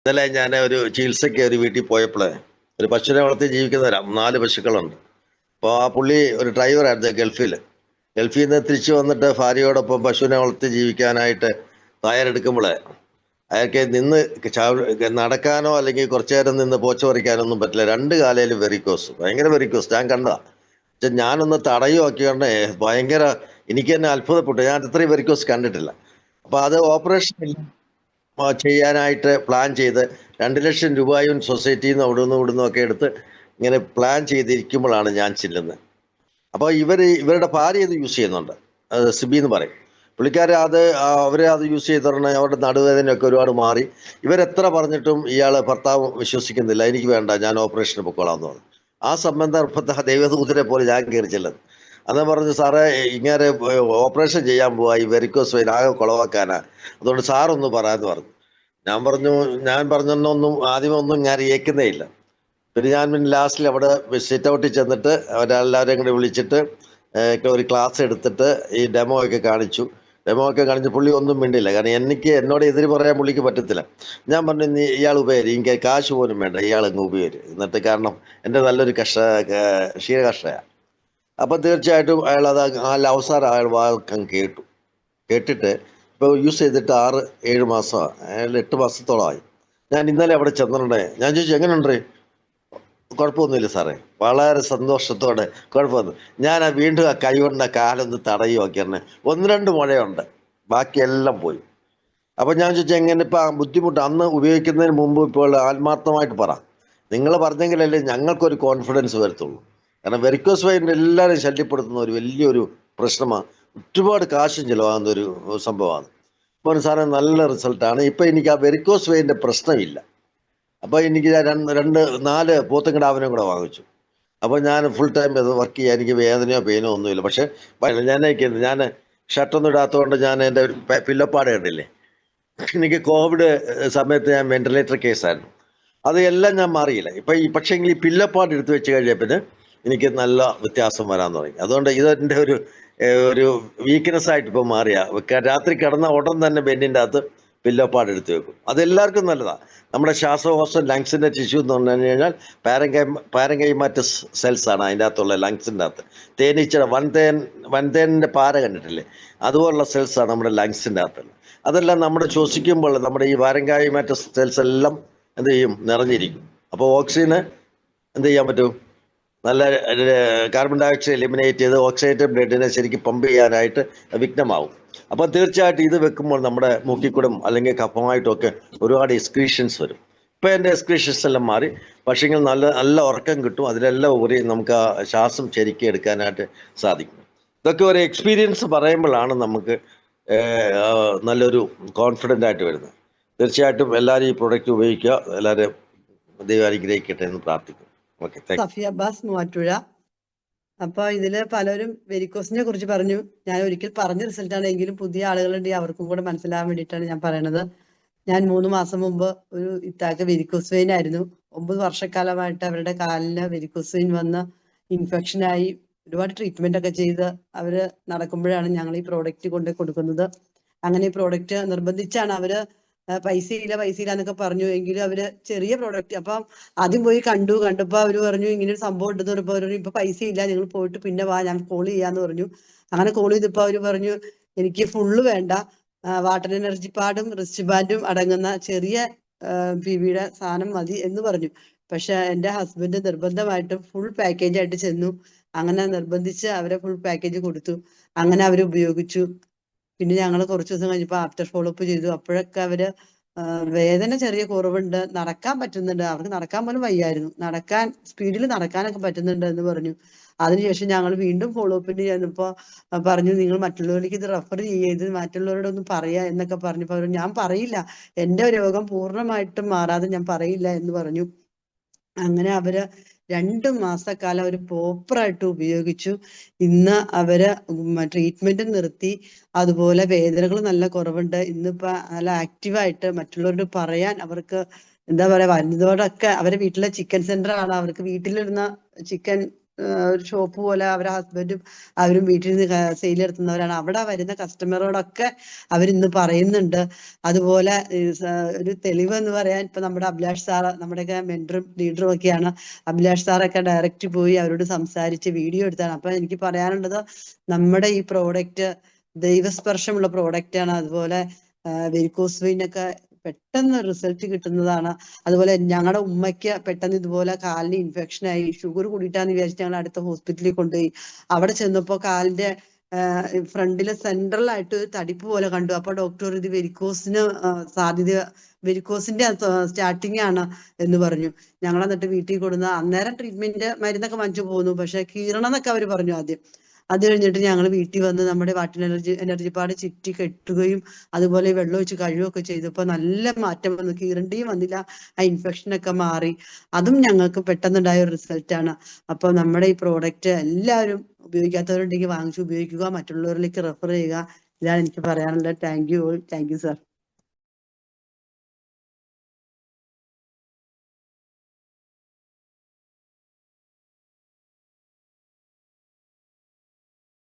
ഇന്നലെ ഞാൻ ഒരു ചികിത്സയ്ക്ക് ഒരു വീട്ടിൽ പോയപ്പോൾ ഒരു പശുവിനെ വളർത്തി ജീവിക്കുന്നവരാണ്, 4 പശുക്കളുണ്ട്. അപ്പോൾ ആ പുള്ളി ഒരു ഡ്രൈവറായിരുന്നു ഗൾഫിൽ നിന്ന് തിരിച്ചു വന്നിട്ട് ഭാര്യയോടൊപ്പം പശുവിനെ വളർത്തി ജീവിക്കാനായിട്ട് തയ്യാറെടുക്കുമ്പോൾ അയാൾക്ക് നിന്ന് നടക്കാനോ അല്ലെങ്കിൽ കുറച്ചു നേരം നിന്ന് പോച്ച പറിക്കാനോ ഒന്നും പറ്റില്ല. 2 കാലയിലും വെരിക്കോസ്, ഭയങ്കര വെരിക്കോസ്. ഞാൻ കണ്ടതാ. പക്ഷെ ഞാനൊന്ന് തടയുമൊക്കെയാണ് ഭയങ്കര, എനിക്ക് തന്നെ അത്ഭുതപ്പെട്ടു. ഞാൻ ഇത്രയും വെരിക്കോസ് കണ്ടിട്ടില്ല. അപ്പോൾ അത് ഓപ്പറേഷൻ ചെയ്യാനായിട്ട് പ്ലാൻ ചെയ്ത് 2 ലക്ഷം രൂപയും സൊസൈറ്റിയിൽ നിന്ന് അവിടുന്ന് ഒക്കെ എടുത്ത് ഇങ്ങനെ പ്ലാൻ ചെയ്തിരിക്കുമ്പോഴാണ് ഞാൻ ചെല്ലുന്നത്. അപ്പോൾ ഇവരുടെ ഭാര്യ ഇത് യൂസ് ചെയ്യുന്നുണ്ട്, സിബി എന്ന് പറയും. പുള്ളിക്കാരെ അവരെ അത് യൂസ് ചെയ്തിട്ടുണ്ടെ അവരുടെ നടുവേദനയൊക്കെ ഒരുപാട് മാറി. ഇവരെത്ര പറഞ്ഞിട്ടും ഭർത്താവ് വിശ്വസിക്കുന്നില്ല. എനിക്ക് വേണ്ട, ഞാൻ ഓപ്പറേഷന് പൊക്കോളാം എന്ന് പറഞ്ഞു. ആ സംബന്ധ ദൈവദൂതരെ പോലെ ഞാൻ കയറി ചെല്ലുന്നത്. അന്ന് പറഞ്ഞു, സാറേ ഇങ്ങനെ ഓപ്പറേഷൻ ചെയ്യാൻ പോവാ, ഈ വെരിക്കോസ് വെയിൻ ആകെ കുളവാക്കാനാ, അതുകൊണ്ട് സാറൊന്ന് പറയാമെന്ന് പറഞ്ഞു. ഞാൻ പറഞ്ഞൊന്നും ആദ്യമൊന്നും ഞാൻ ഏൽക്കുന്നേ ഇല്ല. പിന്നെ ലാസ്റ്റിൽ അവിടെ സിറ്റ് ഔട്ടിൽ ചെന്നിട്ട് അവരെല്ലാവരെയും കൂടി വിളിച്ചിട്ട് ഒരു ക്ലാസ് എടുത്തിട്ട് ഈ ഡെമോ ഒക്കെ കാണിച്ചു. പുള്ളി ഒന്നും മിണ്ടില്ല. കാരണം എന്നോട് എതിര് പറയാൻ പുള്ളിക്ക് പറ്റത്തില്ല. ഞാൻ പറഞ്ഞു, ഇയാൾ ഉപേരി, എനിക്ക് കാശ് പോലും വേണ്ട, ഇയാൾ അങ്ങ് ഉപേരി. എന്നിട്ട് കാരണം എൻ്റെ നല്ലൊരു ക്ഷീരകർഷകയാണ്. അപ്പം തീർച്ചയായിട്ടും അയാൾ അവസാനം അയാൾ വാക്കം കേട്ടിട്ട് ഇപ്പോൾ യൂസ് ചെയ്തിട്ട് 6-7 മാസമാണ്, അയാൾ 8 മാസത്തോളമായി. ഞാൻ ഇന്നലെ അവിടെ ചെന്നിട്ടുണ്ടേ. ഞാൻ ചോദിച്ചു, എങ്ങനെയുണ്ട്? കുഴപ്പമൊന്നുമില്ല സാറേ, വളരെ സന്തോഷത്തോടെ, കുഴപ്പമൊന്നും. ഞാൻ വീണ്ടും ആ കൈ കൊണ്ട് കാലൊന്ന് തടയുമൊക്കെയാണ്. 1-2 മുഴയുണ്ട്, ബാക്കിയെല്ലാം പോയി. അപ്പം ഞാൻ ചോദിച്ചാൽ എങ്ങനെ ഇപ്പം ആ ബുദ്ധിമുട്ട് അന്ന് ഉപയോഗിക്കുന്നതിന് മുമ്പ് ഇപ്പോൾ ആത്മാർത്ഥമായിട്ട് പറ, നിങ്ങൾ പറഞ്ഞെങ്കിലല്ലേ ഞങ്ങൾക്കൊരു കോൺഫിഡൻസ് വരത്തുള്ളൂ. കാരണം വെരിക്കോസ് വെയിൻ എല്ലാവരും ശല്യപ്പെടുത്തുന്ന ഒരു വലിയൊരു പ്രശ്നമാണ്, ഒരുപാട് കാശും ചിലവാകുന്ന ഒരു സംഭവമാണ്. അപ്പോൾ സാറേ നല്ല റിസൾട്ടാണ്. ഇപ്പം എനിക്ക് ആ വെരിക്കോസ് വെയിൻ്റെ പ്രശ്നമില്ല. അപ്പോൾ എനിക്ക് 4 പോത്തുകിടാവിനെ കൂടെ വാങ്ങിച്ചു. അപ്പോൾ ഞാൻ ഫുൾ ടൈം ഇത് വർക്ക് ചെയ്യാൻ, എനിക്ക് വേദനയോ പെയിനോ ഒന്നുമില്ല. പക്ഷേ ഞാൻ ഷർട്ടൊന്നും ഇടാത്തതുകൊണ്ട് ഞാൻ എൻ്റെ ഒരു പില്ലപ്പാട് കണ്ടില്ലേ, എനിക്ക് കോവിഡ് സമയത്ത് ഞാൻ വെന്റിലേറ്റർ കേസായിരുന്നു. അത് എല്ലാം ഞാൻ മാറിയില്ല. പക്ഷേങ്കിൽ ഈ പില്ലപ്പാട് എടുത്ത് വെച്ച് കഴിഞ്ഞപ്പോൾ എനിക്ക് നല്ല വ്യത്യാസം വരാൻ തുടങ്ങി. അതുകൊണ്ട് ഇതെൻ്റെ ഒരു വീക്ക്നെസ് ആയിട്ട് ഇപ്പോൾ മാറിയ. രാത്രി കിടന്ന ഉടൻ തന്നെ ബെന്നിൻ്റെ അകത്ത് പില്ലപ്പാട് എടുത്ത് വെക്കും. അതെല്ലാവർക്കും നല്ലതാണ്. നമ്മുടെ ശ്വാസകോശം, ലങ്സിൻ്റെ ടിഷ്യൂ എന്ന് പറഞ്ഞു കഴിഞ്ഞാൽ പാരങ്കൈമാറ്റസ് സെൽസ് ആണ് അതിൻ്റെ അകത്തുള്ള ലങ്സിൻ്റെ അകത്ത്. തേനീച്ചയുടെ വൻതേനിൻ്റെ പാര കണ്ടിട്ടില്ലേ, അതുപോലുള്ള സെൽസാണ് നമ്മുടെ ലങ്സിൻ്റെ അകത്തുള്ളത്. അതെല്ലാം നമ്മുടെ ശ്വസിക്കുമ്പോൾ നമ്മുടെ ഈ പാരങ്കൈമാറ്റസ് സെൽസ് എല്ലാം എന്ത് ചെയ്യും, നിറഞ്ഞിരിക്കും. അപ്പോൾ ഓക്സിജന് എന്ത് ചെയ്യാൻ പറ്റും, നല്ല കാർബൺ ഡൈ ഓക്സൈഡ് എലിമിനേറ്റ് ചെയ്ത് ഓക്സിജൻ ബ്ലഡിനെ ശരിക്കും പമ്പ് ചെയ്യാനായിട്ട് വിഘ്നമാവും. അപ്പോൾ തീർച്ചയായിട്ടും ഇത് വെക്കുമ്പോൾ നമ്മുടെ മൂക്കിക്കൂടും അല്ലെങ്കിൽ കഫമായിട്ടൊക്കെ ഒരുപാട് എക്സ്ക്രീഷൻസ് വരും. ഇപ്പോൾ എൻ്റെ എക്സ്ക്രീഷൻസ് എല്ലാം മാറി. പക്ഷേങ്കിൽ നല്ല ഉറക്കം കിട്ടും. അതിലെല്ലാം ഉപരി നമുക്ക് ആ ശ്വാസം ശരിക്കും എടുക്കാനായിട്ട് സാധിക്കും. ഇതൊക്കെ ഒരു എക്സ്പീരിയൻസ് പറയുമ്പോഴാണ് നമുക്ക് നല്ലൊരു കോൺഫിഡൻ്റ് ആയിട്ട് വരുന്നത്. തീർച്ചയായിട്ടും എല്ലാവരും ഈ പ്രൊഡക്റ്റ് ഉപയോഗിക്കുക. എല്ലാവരും ദൈവം അനുഗ്രഹിക്കട്ടെ എന്ന് പ്രാർത്ഥിക്കും. Okay, Safiya Abbas, Muvattupuzha. അപ്പൊ ഇതില് പലരും വെരിക്കോസിനെ കുറിച്ച് പറഞ്ഞു. ഞാൻ ഒരിക്കൽ പറഞ്ഞ റിസൾട്ടാണ്, എങ്കിലും പുതിയ ആളുകളുണ്ടെങ്കിൽ അവർക്കും കൂടെ മനസ്സിലാവാൻ വേണ്ടിയിട്ടാണ് ഞാൻ പറയണത്. ഞാൻ 3 മാസം മുമ്പ് ഒരു ഇത്താക്ക് വെരിക്കോസ് വെയിൻ ആയിരുന്നു. 9 വർഷക്കാലമായിട്ട് അവരുടെ കാലിന് വെരിക്കോസ് വെയിൻ വന്ന് ഇൻഫെക്ഷനായി ഒരുപാട് ട്രീറ്റ്മെന്റ് ഒക്കെ ചെയ്ത് അവര് നടക്കുമ്പോഴാണ് ഞങ്ങൾ ഈ പ്രോഡക്റ്റ് കൊണ്ട് കൊടുക്കുന്നത്. അങ്ങനെ ഈ പ്രോഡക്റ്റ് നിർബന്ധിച്ചാണ് അവര് പൈസയില്ല എന്നൊക്കെ പറഞ്ഞു. എങ്കിലും അവര് ചെറിയ പ്രോഡക്റ്റ്, അപ്പം ആദ്യം പോയി കണ്ടപ്പോ അവര് പറഞ്ഞു ഇങ്ങനെ ഒരു സംഭവം ഉണ്ടെന്ന് പറഞ്ഞപ്പോ അവര് പറഞ്ഞു, ഇപ്പൊ പൈസ ഇല്ല, നിങ്ങൾ പോയിട്ട് പിന്നെ വാ, ഞാൻ കോൾ ചെയ്യാന്ന് പറഞ്ഞു. അങ്ങനെ കോൾ ചെയ്തപ്പോ അവര് പറഞ്ഞു, എനിക്ക് ഫുള്ള് വേണ്ട, വാട്ടർ എനർജി പാഡും റിസ്റ്റ് ബാൻഡും അടങ്ങുന്ന ചെറിയ പിവിയുടെ സാധനം മതി എന്ന് പറഞ്ഞു. പക്ഷെ എന്റെ ഹസ്ബൻഡ് നിർബന്ധമായിട്ടും ഫുൾ പാക്കേജ് ആയിട്ട് ചെന്നു. അങ്ങനെ നിർബന്ധിച്ച് അവരെ ഫുൾ പാക്കേജ് കൊടുത്തു. അങ്ങനെ അവര് ഉപയോഗിച്ചു. പിന്നെ ഞങ്ങൾ കുറച്ച് ദിവസം കഴിഞ്ഞപ്പോൾ ആഫ്റ്റർ ഫോളോ അപ്പ് ചെയ്തു. അപ്പോഴൊക്കെ അവര് വേദന ചെറിയ കുറവുണ്ട്, നടക്കാൻ പറ്റുന്നുണ്ട്, അവർക്ക് നടക്കാൻ പോലും വയ്യായിരുന്നു, സ്പീഡിൽ നടക്കാനൊക്കെ പറ്റുന്നുണ്ട് എന്ന് പറഞ്ഞു. അതിനുശേഷം ഞങ്ങൾ വീണ്ടും ഫോളോ അപ്പിന് ചെന്നപ്പോ പറഞ്ഞു, നിങ്ങൾ മറ്റുള്ളവർക്ക് ഇത് റെഫർ ചെയ്ത് മറ്റുള്ളവരോടൊന്നും പറയാ എന്നൊക്കെ പറഞ്ഞപ്പോ അവർ, ഞാൻ പറയില്ല, എന്റെ രോഗം പൂർണ്ണമായിട്ടും മാറാതെ ഞാൻ പറയില്ല എന്ന് പറഞ്ഞു. അങ്ങനെ അവര് 2 മാസക്കാലം അവർ പ്രോപ്പറായിട്ട് ഉപയോഗിച്ചു. ഇന്ന് അവര് ട്രീറ്റ്മെന്റ് നിർത്തി. അതുപോലെ വേദനകൾ നല്ല കുറവുണ്ട്. ഇന്നിപ്പോ നല്ല ആക്റ്റീവായിട്ട് മറ്റുള്ളവരോട് പറയാൻ അവർക്ക് എന്താ പറയാ, വരുന്നതോടൊക്കെ അവരെ വീട്ടിലെ ചിക്കൻ സെന്റർ ആണ്. അവർക്ക് വീട്ടിലിരുന്ന ചിക്കൻ ഒരു ഷോപ്പ് പോലെ അവരെ ഹസ്ബൻഡും അവരും വീട്ടിൽ നിന്ന് സെയിൽ നടത്തുന്നവരാണ്. അവിടെ വരുന്ന കസ്റ്റമറോടൊക്കെ അവരിന്ന് പറയുന്നുണ്ട്. അതുപോലെ ഒരു തെളിവ് എന്ന് പറയാൻ ഇപ്പൊ നമ്മുടെ അഭിലാഷ് സാറ് നമ്മുടെയൊക്കെ മെന്ററും ലീഡറും ഒക്കെയാണ്. അഭിലാഷ് സാറൊക്കെ ഡയറക്റ്റ് പോയി അവരോട് സംസാരിച്ച് വീഡിയോ എടുത്താണ്. അപ്പൊ എനിക്ക് പറയാനുള്ളത്, നമ്മുടെ ഈ പ്രോഡക്റ്റ് ദൈവസ്പർശമുള്ള പ്രോഡക്റ്റ് ആണ്. അതുപോലെ വെരിക്കോസ് വെയിനൊക്കെ പെട്ടെന്ന് റിസൾട്ട് കിട്ടുന്നതാണ്. അതുപോലെ ഞങ്ങളുടെ ഉമ്മയ്ക്ക് പെട്ടെന്ന് ഇതുപോലെ കാലിന് ഇൻഫെക്ഷൻ ആയി, ഷുഗർ കൂടിയിട്ടാന്ന് വിചാരിച്ച് ഞങ്ങൾ അടുത്ത ഹോസ്പിറ്റലിൽ കൊണ്ടുപോയി. അവിടെ ചെന്നപ്പോ കാലിന്റെ ഫ്രണ്ടിലെ സെൻട്രൽ ആയിട്ട് തടിപ്പ് പോലെ കണ്ടു. അപ്പൊ ഡോക്ടർ ഇത് വെരിക്കോസിന് സാധ്യത, വെരിക്കോസിന്റെ സ്റ്റാർട്ടിങ് ആണ് എന്ന് പറഞ്ഞു. ഞങ്ങൾ എന്നിട്ട് വീട്ടിൽ കൊടുന്ന അന്നേരം ട്രീറ്റ്മെന്റ് മരുന്നൊക്കെ വാങ്ങിച്ചു പോന്നു. പക്ഷെ കീറണം എന്നൊക്കെ അവർ പറഞ്ഞു ആദ്യം. അത് കഴിഞ്ഞിട്ട് ഞങ്ങൾ വീട്ടിൽ വന്ന് നമ്മുടെ വാട്ടർ എനർജി പാട് ചുറ്റി കെട്ടുകയും അതുപോലെ വെള്ളം ഒഴിച്ച് കഴുകുകയൊക്കെ ചെയ്തപ്പോൾ നല്ല മാറ്റം വന്നു. കീറണ്ടിയും വന്നില്ല, ആ ഇൻഫെക്ഷനൊക്കെ മാറി. അതും ഞങ്ങൾക്ക് പെട്ടെന്നുണ്ടായ ഒരു റിസൾട്ടാണ്. അപ്പൊ നമ്മുടെ ഈ പ്രോഡക്റ്റ് എല്ലാവരും ഉപയോഗിക്കാത്തവരുണ്ടെങ്കിൽ വാങ്ങിച്ച് ഉപയോഗിക്കുക, മറ്റുള്ളവരിലേക്ക് റെഫർ ചെയ്യുക. ഇതാണ് എനിക്ക് പറയാനുള്ളത്. Thank you sir.